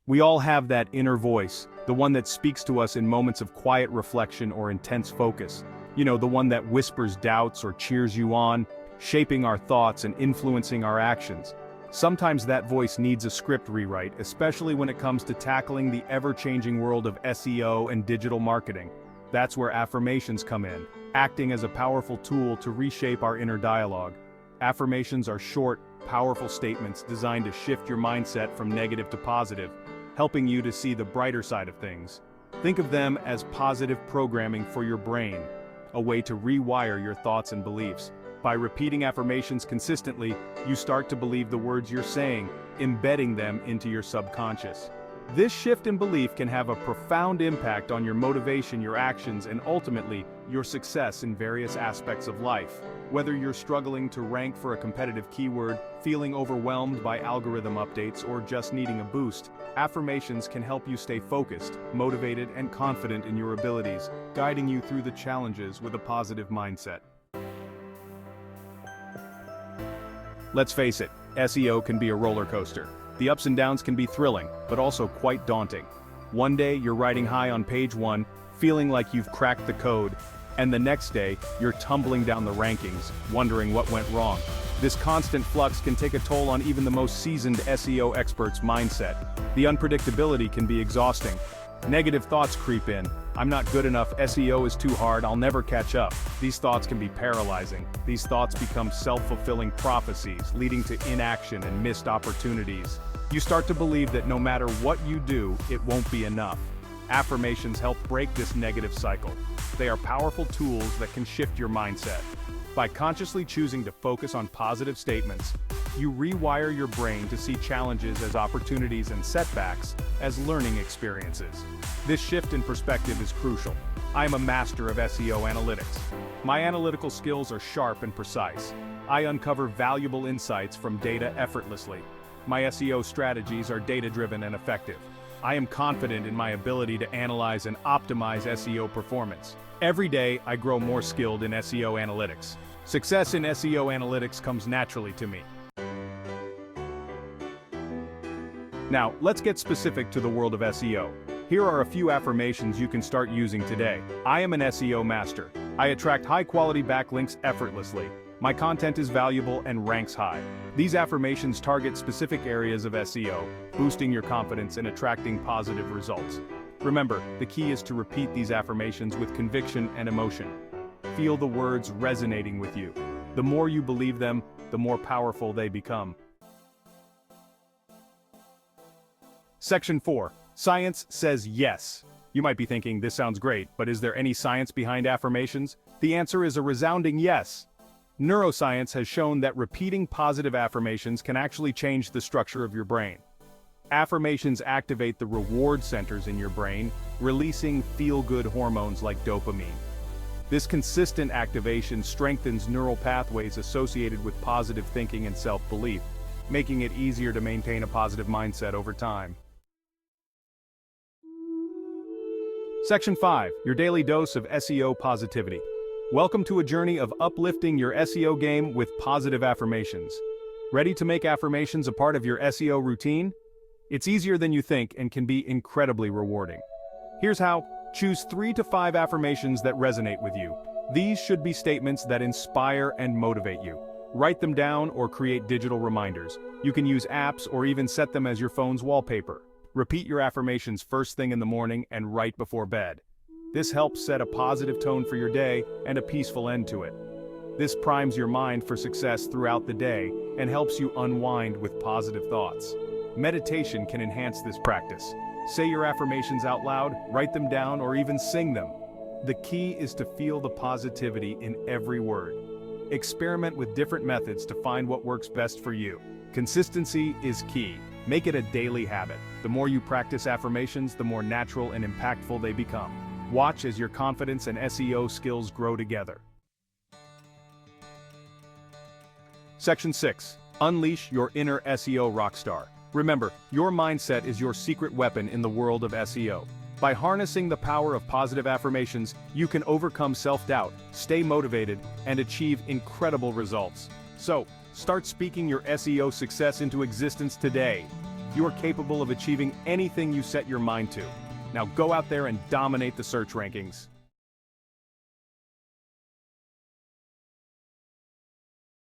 We all have that inner voice, the one that speaks to us in moments of quiet reflection or intense focus. The one that whispers doubts or cheers you on, shaping our thoughts and influencing our actions. Sometimes that voice needs a script rewrite, especially when it comes to tackling the ever-changing world of SEO and digital marketing. That's where affirmations come in, acting as a powerful tool to reshape our inner dialogue. Affirmations are short, powerful statements designed to shift your mindset from negative to positive, helping you to see the brighter side of things. Think of them as positive programming for your brain, a way to rewire your thoughts and beliefs. By repeating affirmations consistently, you start to believe the words you're saying, embedding them into your subconscious. This shift in belief can have a profound impact on your motivation, your actions, and ultimately, your success in various aspects of life. Whether you're struggling to rank for a competitive keyword, feeling overwhelmed by algorithm updates, or just needing a boost, affirmations can help you stay focused, motivated, and confident in your abilities, guiding you through the challenges with a positive mindset. Let's face it, SEO can be a roller coaster. The ups and downs can be thrilling, but also quite daunting. One day, you're riding high on page 1, feeling like you've cracked the code, and the next day, you're tumbling down the rankings, wondering what went wrong. This constant flux can take a toll on even the most seasoned SEO expert's mindset. The unpredictability can be exhausting. Negative thoughts creep in. I'm not good enough, SEO is too hard, I'll never catch up. These thoughts can be paralyzing. These thoughts become self-fulfilling prophecies, leading to inaction and missed opportunities. You start to believe that no matter what you do, it won't be enough. Affirmations help break this negative cycle. They are powerful tools that can shift your mindset. By consciously choosing to focus on positive statements, you rewire your brain to see challenges as opportunities and setbacks as learning experiences. This shift in perspective is crucial. I am a master of SEO analytics. My analytical skills are sharp and precise. I uncover valuable insights from data effortlessly. My SEO strategies are data-driven and effective. I am confident in my ability to analyze and optimize SEO performance. Every day, I grow more skilled in SEO analytics. Success in SEO analytics comes naturally to me. Now, let's get specific to the world of SEO. Here are a few affirmations you can start using today. I am an SEO master. I attract high-quality backlinks effortlessly. My content is valuable and ranks high. These affirmations target specific areas of SEO, boosting your confidence and attracting positive results. Remember, the key is to repeat these affirmations with conviction and emotion. Feel the words resonating with you. The more you believe them, the more powerful they become. Section 4. Science says yes. You might be thinking, this sounds great, but is there any science behind affirmations? The answer is a resounding yes. Neuroscience has shown that repeating positive affirmations can actually change the structure of your brain. Affirmations activate the reward centers in your brain, releasing feel-good hormones like dopamine. This consistent activation strengthens neural pathways associated with positive thinking and self-belief, making it easier to maintain a positive mindset over time. Section 5. Your daily dose of SEO positivity. Welcome to a journey of uplifting your SEO game with positive affirmations. Ready to make affirmations a part of your SEO routine? It's easier than you think and can be incredibly rewarding. Here's how. Choose 3 to 5 affirmations that resonate with you. These should be statements that inspire and motivate you. Write them down or create digital reminders. You can use apps or even set them as your phone's wallpaper. Repeat your affirmations first thing in the morning and right before bed. This helps set a positive tone for your day and a peaceful end to it. This primes your mind for success throughout the day and helps you unwind with positive thoughts. Meditation can enhance this practice. Say your affirmations out loud, write them down, or even sing them. The key is to feel the positivity in every word. Experiment with different methods to find what works best for you. Consistency is key. Make it a daily habit. The more you practice affirmations, the more natural and impactful they become. Watch as your confidence and SEO skills grow together. Section 6. Unleash your inner SEO rockstar. Remember, your mindset is your secret weapon in the world of SEO. By harnessing the power of positive affirmations, you can overcome self-doubt, stay motivated, and achieve incredible results. So, start speaking your SEO success into existence today. You are capable of achieving anything you set your mind to. Now go out there and dominate the search rankings.